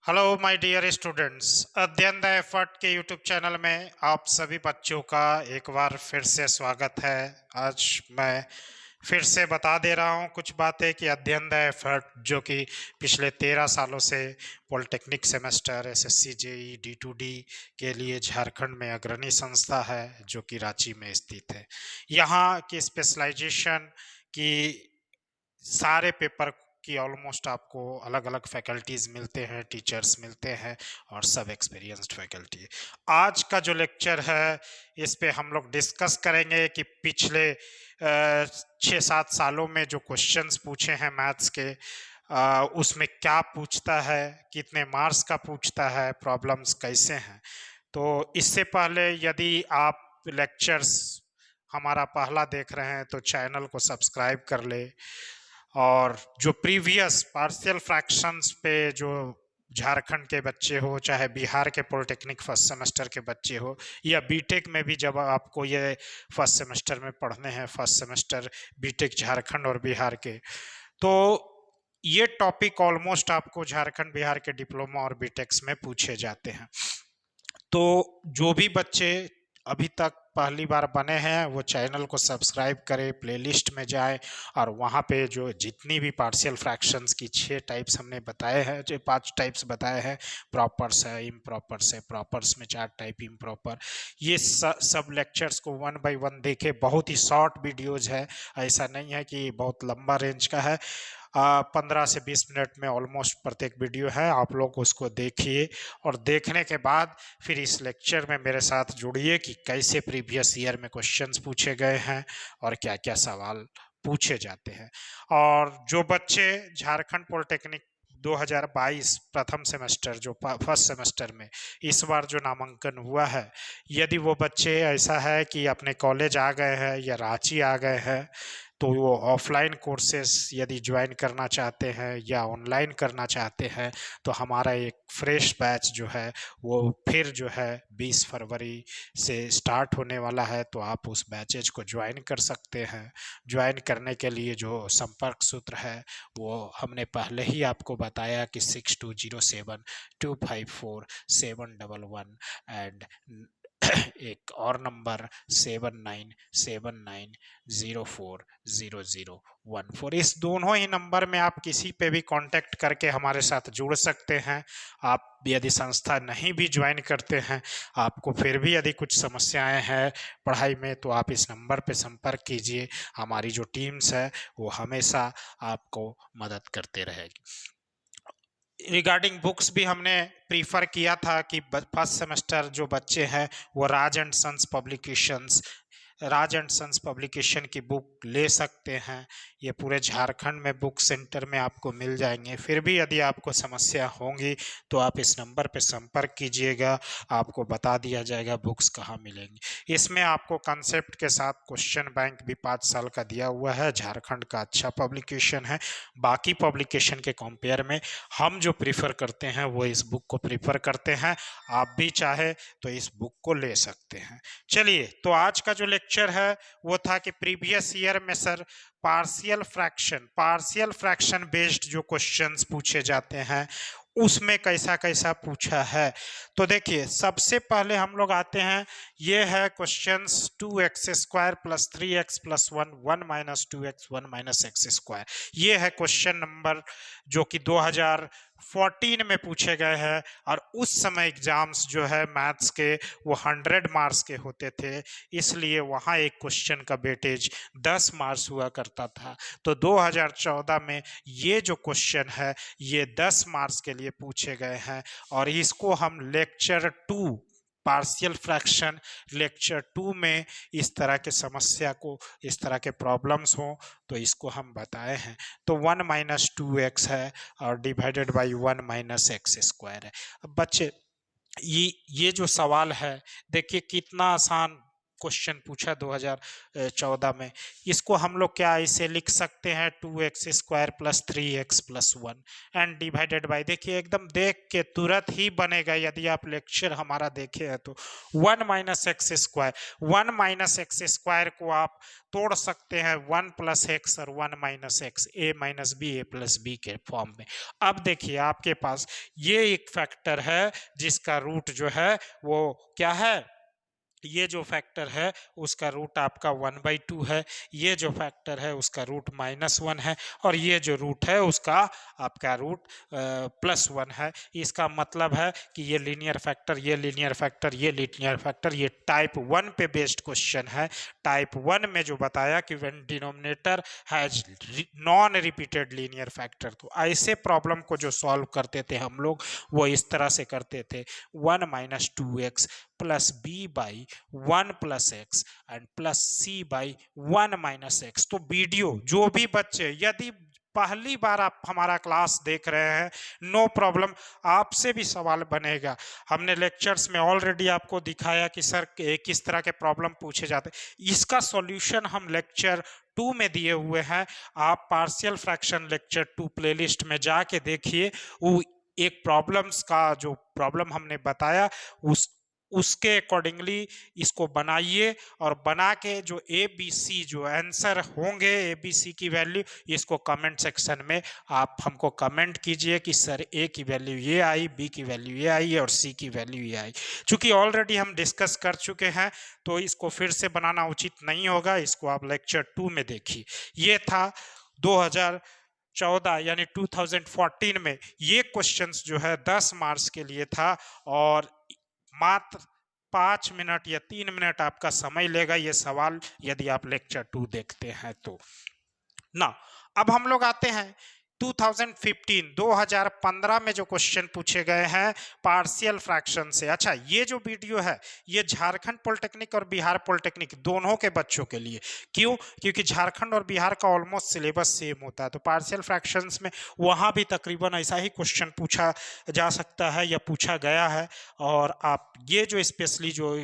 Hello my dear students. Adhyayan the effort के YouTube channel में आप सभी बच्चों का एक बार फिर से स्वागत है। आज मैं फिर से बता दे रहा हूं कुछ बातें कि अध्ययन द एफर्ट जो कि पिछले 13 सालों से polytechnic semester SSC JE D2D के लिए झारखंड में अग्रणी संस्था है जो कि रांची में स्थित है। यहाँ की स्पेशलाइजेशन की सारे पेपर की ऑलमोस्ट आपको अलग अलग फैकल्टीज मिलते हैं, टीचर्स मिलते हैं और सब एक्सपीरियंस्ड फैकल्टी। आज का जो लेक्चर है इस पे हम लोग डिस्कस करेंगे कि पिछले 6-7 सालों में जो क्वेश्चंस पूछे हैं मैथ्स के, उसमें क्या पूछता है, कितने मार्क्स का पूछता है, प्रॉब्लम्स कैसे हैं। तो इससे पहले यदि आप लेक्चर्स हमारा पहला देख रहे हैं तो चैनल को सब्सक्राइब कर ले और जो प्रीवियस पार्शियल फ्रैक्शंस पे जो झारखंड के बच्चे हो, चाहे बिहार के पॉलिटेक्निक फर्स्ट सेमेस्टर के बच्चे हो या बीटेक में भी जब आपको ये फर्स्ट सेमेस्टर में पढ़ने हैं, फर्स्ट सेमेस्टर बीटेक झारखंड और बिहार के, तो ये टॉपिक ऑलमोस्ट आपको झारखंड बिहार के डिप्लोमा और बीटेक्स में पूछे जाते हैं। तो जो भी बच्चे अभी तक पहली बार बने हैं वो चैनल को सब्सक्राइब करें, प्लेलिस्ट में जाए और वहाँ पे जो जितनी भी पार्शियल फ्रैक्शंस की 6 टाइप्स हमने बताए हैं, जो 5 टाइप्स बताए हैं, प्रॉपर्स है, इम्प्रॉपर्स है, प्रॉपर्स में 4 टाइप, इम्प्रॉपर, ये सब लेक्चर्स को 1 बाय 1 देखे। बहुत ही शॉर्ट वीडियोज है, ऐसा नहीं है कि बहुत लंबा रेंज का है। 15 से 20 मिनट में ऑलमोस्ट प्रत्येक वीडियो है, आप लोग उसको देखिए और देखने के बाद फिर इस लेक्चर में मेरे साथ जुड़िए कि कैसे प्रीवियस ईयर में क्वेश्चंस पूछे गए हैं और क्या क्या सवाल पूछे जाते हैं। और जो बच्चे झारखंड पॉलिटेक्निक 2022 प्रथम सेमेस्टर जो फर्स्ट सेमेस्टर में इस बार जो नामांकन हुआ है, यदि वो बच्चे ऐसा है कि अपने कॉलेज आ गए हैं या रांची आ गए हैं, तो वो ऑफलाइन कोर्सेस यदि ज्वाइन करना चाहते हैं या ऑनलाइन करना चाहते हैं तो हमारा एक फ्रेश बैच जो है वो फिर जो है 20 फरवरी से स्टार्ट होने वाला है। तो आप उस बैचेज को ज्वाइन कर सकते हैं। ज्वाइन करने के लिए जो संपर्क सूत्र है वो हमने पहले ही आपको बताया कि 6207254711 एंड एक और नंबर 7979040014। इस दोनों ही नंबर में आप किसी पे भी कांटेक्ट करके हमारे साथ जुड़ सकते हैं। आप यदि संस्था नहीं भी ज्वाइन करते हैं, आपको फिर भी यदि कुछ समस्याएं हैं पढ़ाई में, तो आप इस नंबर पे संपर्क कीजिए। हमारी जो टीम्स है वो हमेशा आपको मदद करते रहेगी। रिगार्डिंग बुक्स भी हमने प्रीफर किया था कि फर्स्ट सेमेस्टर जो बच्चे हैं वो राज एंड सन्स पब्लिकेशन की बुक ले सकते हैं। ये पूरे झारखंड में बुक सेंटर में आपको मिल जाएंगे। फिर भी यदि आपको समस्या होंगी तो आप इस नंबर पर संपर्क कीजिएगा, आपको बता दिया जाएगा बुक्स कहाँ मिलेंगी। इसमें आपको कंसेप्ट के साथ क्वेश्चन बैंक भी 5 साल का दिया हुआ है। झारखंड का अच्छा पब्लिकेशन है। बाकी पब्लिकेशन के कंपेयर में हम जो प्रीफर करते हैं वो इस बुक को प्रीफर करते हैं। आप भी चाहे तो इस बुक को ले सकते हैं। चलिए, तो आज का जो लेक्चर है वो था कि प्रीवियस ईयर में सर पार्शियल फ्रैक्शन बेस्ड जो क्वेश्चंस पूछे जाते हैं उसमें कैसा कैसा पूछा है। तो देखिए, सबसे पहले हम लोग आते हैं, ये है questions 2x² + 3x + 1 1 - 2x 1 - x²। ये है क्वेश्चन नंबर जो कि 2014 में पूछे गए हैं और उस समय एग्जाम्स जो है मैथ्स के वो 100 मार्क्स के होते थे, इसलिए वहाँ एक क्वेश्चन का वेटेज 10 मार्क्स हुआ करता था। तो 2014 में ये जो क्वेश्चन है ये 10 मार्क्स के लिए पूछे गए हैं और इसको हम लेक्चर 2 पार्शियल फ्रैक्शन लेक्चर 2 में इस तरह के समस्या को, इस तरह के प्रॉब्लम्स हो तो इसको हम बताए हैं। तो 1 - 2x है और डिवाइडेड बाई 1 - x² है। अब बच्चे ये जो सवाल है देखिए कितना आसान क्वेश्चन पूछा 2014 में। इसको हम लोग क्या इसे लिख सकते हैं 2x² + 3x + 1 and divided by, देखिए एकदम देख के तुरंत ही बनेगा यदि आप लेक्चर हमारा देखे हैं तो। 1 - x², 1 - x² को आप तोड़ सकते हैं 1 + x और 1 - x, a - b, a + b के फॉर्म में। अब देखिए आपके पास ये एक फैक्टर है जिसका रूट जो है वो क्या है, ये जो फैक्टर है उसका रूट आपका 1/2 है, ये जो फैक्टर है उसका रूट -1 है, और ये जो रूट है उसका आपका रूट +1 है। इसका मतलब है कि ये लीनियर फैक्टर, ये लीनियर फैक्टर, ये लीनियर फैक्टर, ये टाइप 1 पे बेस्ड क्वेश्चन है। टाइप 1 में जो बताया कि when denominator has non repeated linear factor, तो ऐसे प्रॉब्लम को जो सॉल्व करते थे हम लोग वो इस तरह से करते थे 1 - 2x + b/1 + x and +c/1 - x। तो वीडियो जो भी बच्चे यदि पहली बार आप हमारा क्लास देख रहे हैं, नो प्रॉब्लम, आपसे भी सवाल बनेगा। हमने लेक्चर्स में ऑलरेडी आपको दिखाया कि सर किस तरह के प्रॉब्लम पूछे जाते हैं। इसका सॉल्यूशन हम लेक्चर 2 में दिए हुए हैं। आप पार्शियल फ्रैक्शन लेक्चर 2 प्लेलिस्ट में जाके देखिए, वो एक प्रॉब्लम्स का जो प्रॉब्लम हमने बताया उसके अकॉर्डिंगली इसको बनाइए, और बना के जो ए बी सी जो आंसर होंगे ए बी सी की वैल्यू, इसको कमेंट सेक्शन में आप हमको कमेंट कीजिए कि सर ए की वैल्यू ये आई, बी की वैल्यू ये आई और सी की वैल्यू ये आई। चूंकि ऑलरेडी हम डिस्कस कर चुके हैं तो इसको फिर से बनाना उचित नहीं होगा, इसको आप लेक्चर 2 में देखिए। ये था 2014 यानी 2014 में ये क्वेश्चंस जो है 10 मार्क्स के लिए था, और मात्र 5 मिनट या 3 मिनट आपका समय लेगा ये सवाल यदि आप लेक्चर 2 देखते हैं तो ना। अब हम लोग आते हैं 2015 में जो क्वेश्चन पूछे गए हैं पार्शियल फ्रैक्शन से। अच्छा, ये जो वीडियो है ये झारखंड पॉलिटेक्निक और बिहार पॉलिटेक्निक दोनों के बच्चों के लिए। क्यों? क्योंकि झारखंड और बिहार का ऑलमोस्ट सिलेबस सेम होता है, तो पार्शियल फ्रैक्शंस में वहां भी तकरीबन ऐसा ही क्वेश्चन पूछा जा सकता है या पूछा गया है। और आप ये जो स्पेशली जो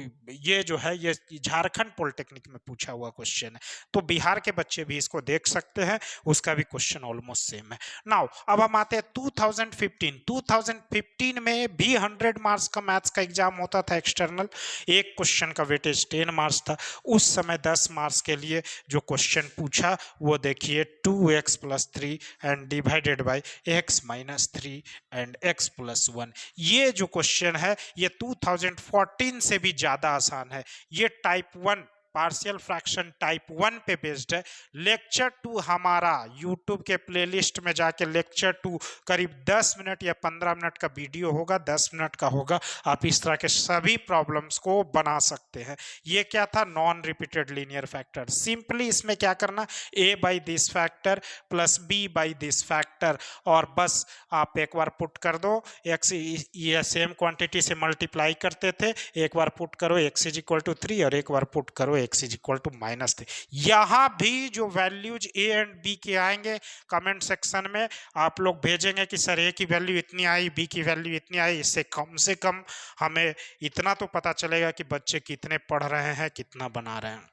है ये झारखंड पॉलिटेक्निक में पूछा हुआ क्वेश्चन है, तो बिहार के बच्चे भी इसको देख सकते हैं, उसका भी क्वेश्चन ऑलमोस्ट सेम है। नाउ अब हम आते हैं 2015 में भी 100 मार्क्स का मैथ्स का एग्जाम होता था एक्सटर्नल। एक क्वेश्चन का वेटेज 10 मार्क्स था। उस समय 10 मार्क्स के लिए जो क्वेश्चन पूछा वो देखिए 2x + 3 and divided by x - 3 and x + 1। ये जो क्वेश्चन है ये 2014 से भी ज्यादा आसान है। ये टाइप 1 पार्शियल फ्रैक्शन टाइप 1 पे बेस्ड है। लेक्चर 2 हमारा यूट्यूब के प्लेलिस्ट में जाके लेक्चर 2 करीब 10 मिनट या 15 मिनट का वीडियो होगा, 10 मिनट का होगा। आप इस तरह के सभी प्रॉब्लम्स को बना सकते हैं। ये क्या था? Non repeated linear factor. Simply इसमें क्या करना, a/दिस फैक्टर + b/दिस फैक्टर, और बस आप एक बार पुट कर दो। x ये सेम क्वांटिटी से मल्टीप्लाई करते थे, एक बार पुट करो x = 3 और एक बार पुट करो x = -3। यहां भी जो वैल्यूज a एंड b के आएंगे कमेंट सेक्शन में आप लोग भेजेंगे कि सर a की वैल्यू इतनी आई, b की वैल्यू इतनी आई। इससे कम से कम हमें इतना तो पता चलेगा कि बच्चे कितने पढ़ रहे हैं, कितना बना रहे हैं।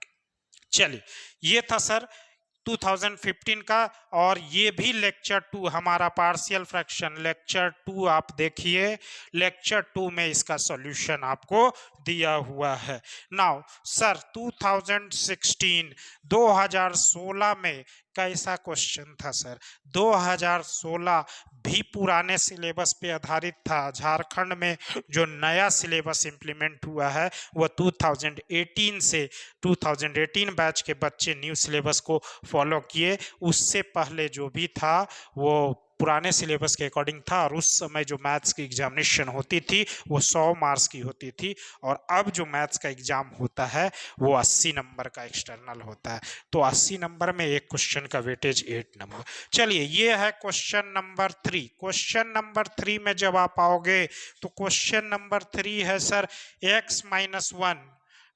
चलिए, ये था सर 2015 का, और ये भी लेक्चर 2 हमारा पार्शियल फ्रैक्शन लेक्चर 2 आप देखिए। लेक्चर 2 में इसका सॉल्यूशन आपको दिया हुआ है। नाउ सर 2016 में कैसा क्वेश्चन था सर? 2016 भी पुराने सिलेबस पे आधारित था। झारखंड में जो नया सिलेबस इंप्लीमेंट हुआ है वो 2018 बैच के बच्चे न्यू सिलेबस को फॉलो किए। उससे पहले जो भी था वो पुराने सिलेबस के अकॉर्डिंग था, और उस समय जो मैथ्स की एग्जामिनेशन होती थी वो 100 मार्क्स की होती थी, और अब जो मैथ्स का एग्जाम होता है वो 80 नंबर का एक्सटर्नल होता है। तो 80 नंबर में एक क्वेश्चन का वेटेज 8 नंबर। चलिए, ये है क्वेश्चन नंबर 3। क्वेश्चन नंबर 3 में जब आप आओगे तो क्वेश्चन नंबर 3 है sir x - 1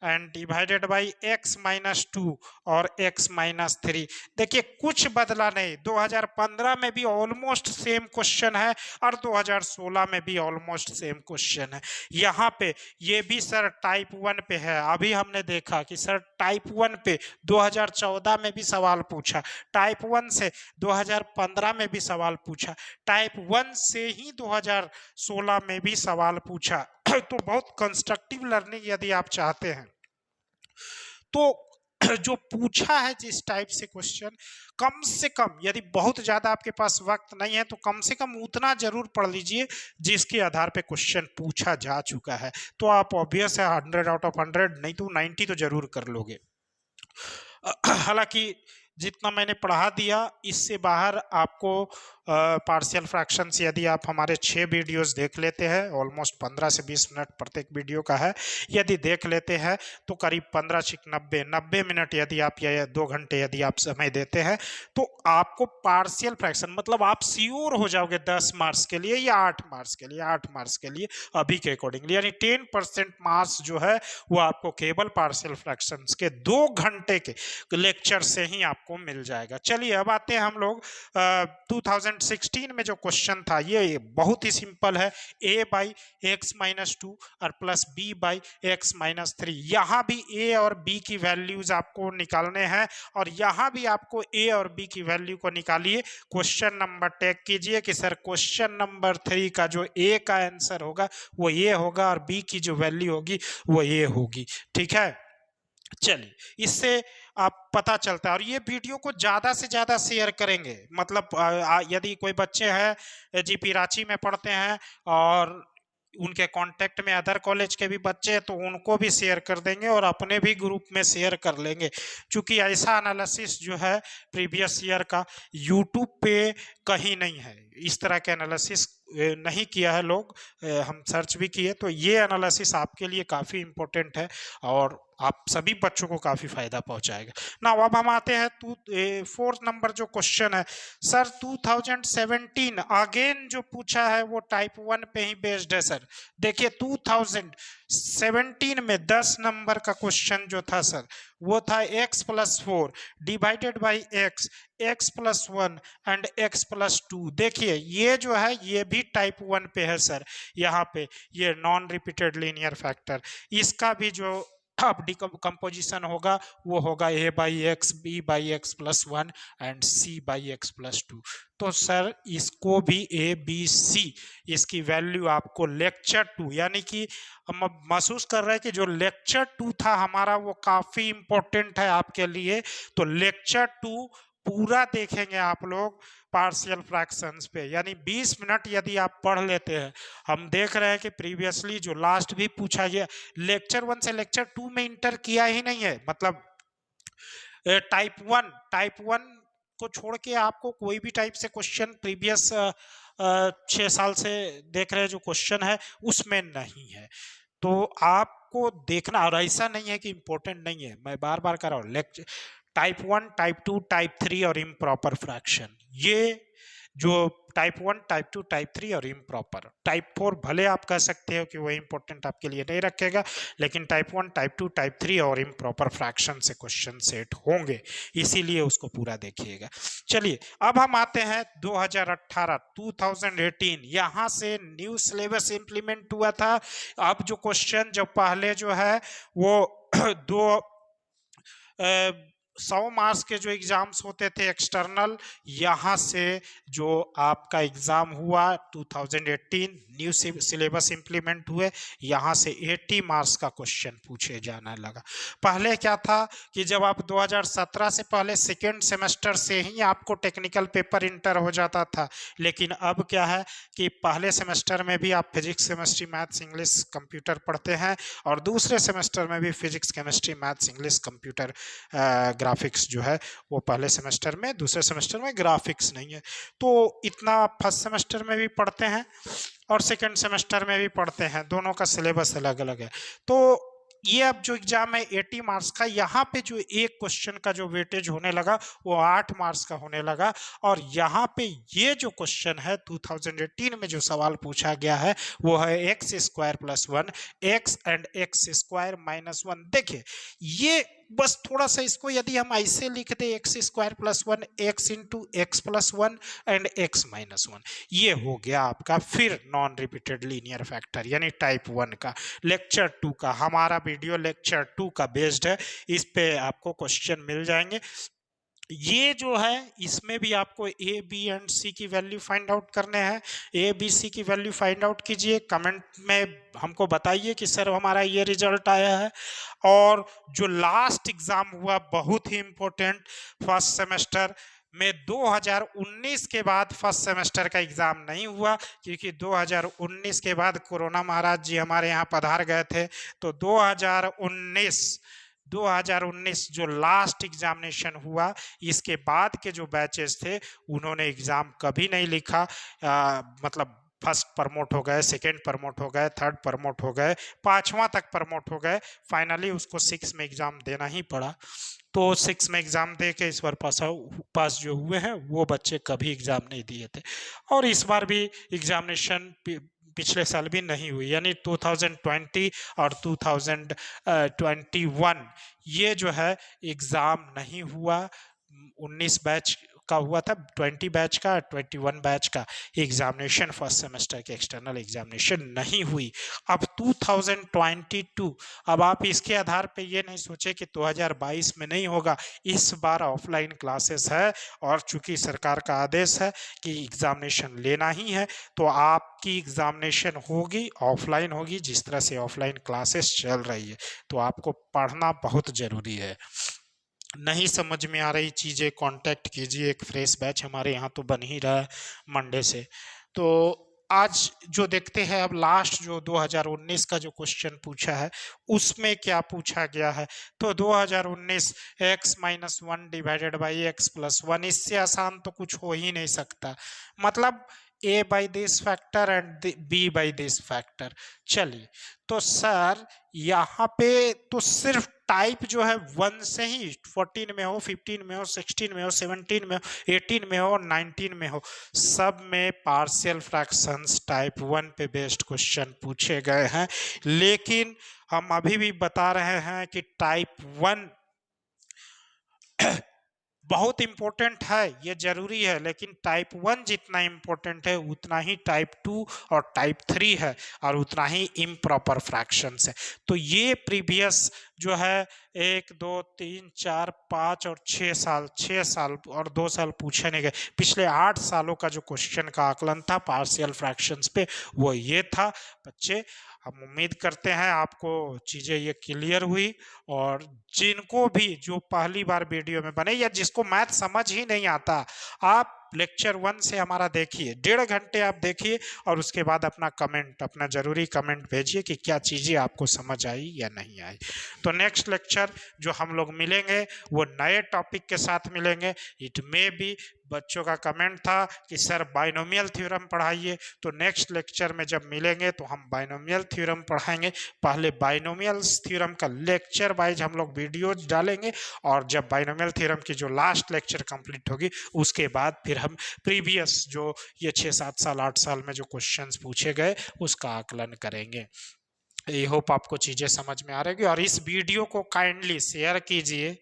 and divided by x-2 और x-3। देखिए कुछ बदला नहीं, 2015 में भी ऑलमोस्ट सेम क्वेश्चन है और 2016 में भी ऑलमोस्ट सेम क्वेश्चन है। यहाँ पे ये भी सर टाइप 1 पे है। अभी हमने देखा कि सर टाइप 1 पे 2014 में भी सवाल पूछा, टाइप 1 से 2015 में भी सवाल पूछा, टाइप 1 से ही 2016 में भी सवाल पूछा। तो बहुत कंस्ट्रक्टिव लर्निंग यदि आप चाहते हैं तो जो पूछा है जिस टाइप से क्वेश्चन, कम से कम यदि बहुत ज्यादा आपके पास वक्त नहीं है तो कम से कम उतना जरूर पढ़ लीजिए जिसके आधार पे क्वेश्चन पूछा जा चुका है। तो आप ऑब्वियस है 100 आउट ऑफ 100 नहीं तो 90 तो जरूर कर लोगे। हालांकि जितना मैंने पढ़ा दिया इससे बाहर आपको पार्शियल फ्रैक्शंस यदि आप हमारे 6 वीडियोस देख लेते हैं, ऑलमोस्ट 15 से 20 मिनट प्रत्येक वीडियो का है, यदि देख लेते हैं तो करीब 15-90 मिनट यदि आप या 2 घंटे यदि आप समय देते हैं तो आपको पार्शियल फ्रैक्शन मतलब आप श्योर हो जाओगे 10 मार्क्स के लिए या 8 मार्क्स के लिए, 8 मार्क्स के लिए अभी के अकॉर्डिंगली, यानी 10% मार्क्स जो है वो आपको केवल पार्शियल फ्रैक्शंस के 2 घंटे के लेक्चर से ही आपको मिल जाएगा। चलिए अब आते हैं हम लोग 2016 में जो क्वेश्चन था ये बहुत ही सिंपल है, a बाई x-2 और प्लस b बाई x-3। यहाँ भी a और b की वैल्यूज आपको निकालने हैं और यहाँ भी आपको a और b की वैल्यू को निकालिए। क्वेश्चन नंबर टैग कीजिए कि सर क्वेश्चन नंबर 3 का जो a का आंसर होगा वो ये होगा और b की जो वैल्यू होगी वो ये होगी। ठीक है, चलिए इससे आप पता चलता है। और ये वीडियो को ज्यादा से ज्यादा शेयर करेंगे, मतलब यदि कोई बच्चे हैं जीपी रांची में पढ़ते हैं और उनके कांटेक्ट में अदर कॉलेज के भी बच्चे हैं तो उनको भी शेयर कर देंगे और अपने भी ग्रुप में शेयर कर लेंगे, क्योंकि ऐसा एनालिसिस जो है प्रीवियस ईयर का यूट्यूब पे कहीं नहीं है। इस तरह के एनालिसिस नहीं किया है लोग, हम सर्च भी किए तो ये एनालिसिस आपके लिए काफ़ी इम्पोर्टेंट है और आप सभी बच्चों को काफ़ी फायदा पहुंचाएगा ना। अब हम आते हैं 4th नंबर जो क्वेश्चन है सर 2017 अगेन जो पूछा है वो टाइप 1 पे ही बेस्ड है सर। देखिए 2017 में 10 नंबर का क्वेश्चन जो था सर वो था x+4 divided by x+1 and x+2। देखिए ये जो है ये भी टाइप 1 पे है सर। यहाँ पे ये नॉन रिपीटेड लीनियर फैक्टर, इसका भी जो अब डिकम्पोजिशन होगा वो होगा a by x, b by x+1 and c by x+2। तो सर इसको भी a b c इसकी वैल्यू आपको लेक्चर 2 यानी कि हम महसूस कर रहे हैं कि जो लेक्चर 2 था हमारा वो काफी इंपॉर्टेंट है आपके लिए। तो लेक्चर 2 पूरा देखेंगे आप लोग पार्शियल फ्रैक्शंस पे, यानी 20 मिनट यदि आप पढ़ लेते हैं। हम देख रहे हैं कि प्रीवियसली जो लास्ट भी पूछा गया लेक्चर 1 से लेक्चर 2 में इंटर किया ही नहीं है, मतलब टाइप 1 को छोड़ के आपको कोई भी टाइप से क्वेश्चन प्रीवियस 6 साल से देख रहे जो क्वेश्चन है उसमें नहीं है। तो आपको देखना, और ऐसा नहीं है कि इंपॉर्टेंट नहीं है, मैं बार बार कर रहा हूँ लेक्चर टाइप 1, टाइप 2, टाइप 3 और इम्प्रॉपर फ्रैक्शन, ये जो टाइप 1, टाइप 2, टाइप 3 और इम्प्रॉपर, टाइप 4 भले आप कह सकते हो कि वो इंपॉर्टेंट आपके लिए नहीं रखेगा, लेकिन टाइप 1, टाइप 2, टाइप 3 और इम्प्रॉपर फ्रैक्शन से क्वेश्चन सेट होंगे, इसीलिए उसको पूरा देखिएगा। चलिए अब हम आते हैं 2018 यहाँ से न्यू सिलेबस इंप्लीमेंट हुआ था। अब जो क्वेश्चन जो पहले जो है वो 100 मार्क्स के जो एग्जाम्स होते थे एक्सटर्नल, यहाँ से जो आपका एग्जाम हुआ 2018 न्यू सिलेबस इंप्लीमेंट हुए, यहाँ से 80 मार्क्स का क्वेश्चन पूछे जाने लगा। पहले क्या था कि जब आप 2017 से पहले सेकेंड सेमेस्टर से ही आपको टेक्निकल पेपर इंटर हो जाता था, लेकिन अब क्या है कि पहले सेमेस्टर में भी आप physics, chemistry, maths, English, computer पढ़ते हैं और दूसरे सेमेस्टर में भी physics, chemistry, maths, English, computer, graphics जो है वो पहले सेमेस्टर में, दूसरे सेमेस्टर में ग्राफिक्स नहीं है। तो इतना फर्स्ट सेमेस्टर में भी पढ़ते हैं और सेकंड सेमेस्टर में भी पढ़ते हैं, दोनों का सिलेबस अलग अलग है। तो ये अब जो एग्जाम है 80 मार्क्स का, यहाँ पे जो एक क्वेश्चन का जो वेटेज होने लगा वो 8 मार्क्स का होने लगा। और यहाँ पे ये जो क्वेश्चन है 2018 में जो सवाल पूछा गया है वो है x square plus 1 x and x square minus 1। देखिए ये बस थोड़ा सा इसको यदि हम ऐसे लिख दे x square plus 1 x into x plus 1 and x minus 1, ये हो गया आपका फिर नॉन रिपीटेड लीनियर फैक्टर यानी टाइप 1 का। लेक्चर 2 का हमारा वीडियो लेक्चर 2 का बेस्ड है, इस पे आपको क्वेश्चन मिल जाएंगे। ये जो है इसमें भी आपको ए बी एंड सी की वैल्यू फाइंड आउट करने हैं। ए बी सी की वैल्यू फाइंड आउट कीजिए, कमेंट में हमको बताइए कि सर हमारा ये रिजल्ट आया है। और जो लास्ट एग्जाम हुआ बहुत ही इंपॉर्टेंट, फर्स्ट सेमेस्टर में 2019 के बाद फर्स्ट सेमेस्टर का एग्जाम नहीं हुआ, क्योंकि 2019 के बाद कोरोना महाराज जी हमारे यहाँ पधार गए थे। तो 2019 जो लास्ट एग्जामिनेशन हुआ, इसके बाद के जो बैचेस थे उन्होंने एग्जाम कभी नहीं लिखा। मतलब फर्स्ट प्रमोट हो गए, सेकेंड प्रमोट हो गए, थर्ड प्रमोट हो गए, पांचवा तक प्रमोट हो गए, फाइनली उसको 6 में एग्जाम देना ही पड़ा। तो 6 में एग्जाम दे के इस बार पास जो हुए हैं वो बच्चे कभी एग्जाम नहीं दिए थे। और इस बार भी एग्जामिनेशन पिछले साल भी नहीं हुई, यानी 2020 और 2021 ये जो है एग्जाम नहीं हुआ। 19 बैच का हुआ था, 20 बैच का, 21 बैच का एग्जामिनेशन फर्स्ट सेमेस्टर के एक्सटर्नल एग्जामिनेशन नहीं हुई। अब 2022, अब आप इसके आधार पे ये नहीं सोचे कि 2022 में नहीं होगा, इस बार ऑफलाइन क्लासेस है। और चूंकि सरकार का आदेश है कि एग्जामिनेशन लेना ही है, तो आपकी एग्जामिनेशन होगी, ऑफलाइन होगी। जिस तरह से ऑफलाइन क्लासेस चल रही है तो आपको पढ़ना बहुत जरूरी है। नहीं समझ में आ रही चीज़ें कांटेक्ट कीजिए, एक फ्रेश बैच हमारे यहाँ तो बन ही रहा है मंडे से। तो आज जो देखते हैं, अब लास्ट जो 2019 का जो क्वेश्चन पूछा है उसमें क्या पूछा गया है। तो 2019 x minus 1 divided by x plus 1, इससे आसान तो कुछ हो ही नहीं सकता। मतलब a by this factor and b by this factor. चलिए तो सर यहाँ पे तो सिर्फ टाइप जो है 1 से ही 14 में हो, 15 में हो, 16 में हो, 17 में हो, 18 में हो, 19 में हो, सब में पार्शियल फ्रैक्शंस टाइप 1 पे बेस्ड क्वेश्चन पूछे गए हैं। लेकिन हम अभी भी बता रहे हैं कि टाइप 1 बहुत इंपॉर्टेंट है, ये जरूरी है, लेकिन टाइप 1 जितना इंपॉर्टेंट है उतना ही टाइप 2 और टाइप 3 है, और उतना ही इम्प्रॉपर फ्रैक्शंस है। तो ये प्रीवियस जो है 1 2 3 4 5 और 6 साल और 2 साल पूछे नहीं गए, पिछले 8 सालों का जो क्वेश्चन का आकलन था पार्शियल फ्रैक्शंस पे वो ये था। बच्चे हम उम्मीद करते हैं आपको चीज़ें ये क्लियर हुई। और जिनको भी जो पहली बार वीडियो में बने या जिसको मैथ समझ ही नहीं आता, आप लेक्चर 1 से हमारा देखिए, 1.5 घंटे आप देखिए और उसके बाद अपना जरूरी कमेंट भेजिए कि क्या चीज़ें आपको समझ आई या नहीं आई। तो नेक्स्ट लेक्चर जो हम लोग मिलेंगे वो नए टॉपिक के साथ मिलेंगे। इट मे बी बच्चों का कमेंट था कि सर बाइनोमियल थ्योरम पढ़ाइए, तो नेक्स्ट लेक्चर में जब मिलेंगे तो हम बाइनोमियल थ्योरम पढ़ाएंगे। पहले बाइनोमियल थ्योरम का लेक्चर वाइज हम लोग वीडियोज डालेंगे, और जब बाइनोमियल थ्योरम की जो लास्ट लेक्चर कंप्लीट होगी उसके बाद फिर हम प्रीवियस जो ये 6-7 साल 8 साल में जो क्वेश्चंस पूछे गए उसका आकलन करेंगे। आई होप आपको चीज़ें समझ में आ रही है। और इस वीडियो को काइंडली शेयर कीजिए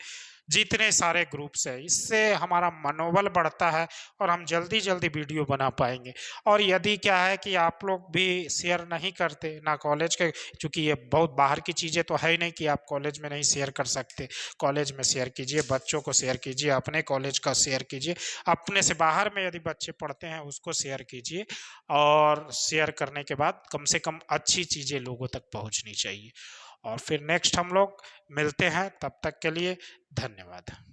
जितने सारे ग्रुप्स है, इससे हमारा मनोबल बढ़ता है और हम जल्दी जल्दी वीडियो बना पाएंगे। और यदि क्या है कि आप लोग भी शेयर नहीं करते ना कॉलेज के, क्योंकि ये बहुत बाहर की चीज़ें तो है ही नहीं कि आप कॉलेज में नहीं शेयर कर सकते, कॉलेज में शेयर कीजिए, बच्चों को शेयर कीजिए, अपने कॉलेज का शेयर कीजिए, अपने से बाहर में यदि बच्चे पढ़ते हैं उसको शेयर कीजिए। और शेयर करने के बाद कम से कम अच्छी चीज़ें लोगों तक पहुँचनी चाहिए। और फिर नेक्स्ट हम लोग मिलते हैं, तब तक के लिए धन्यवाद।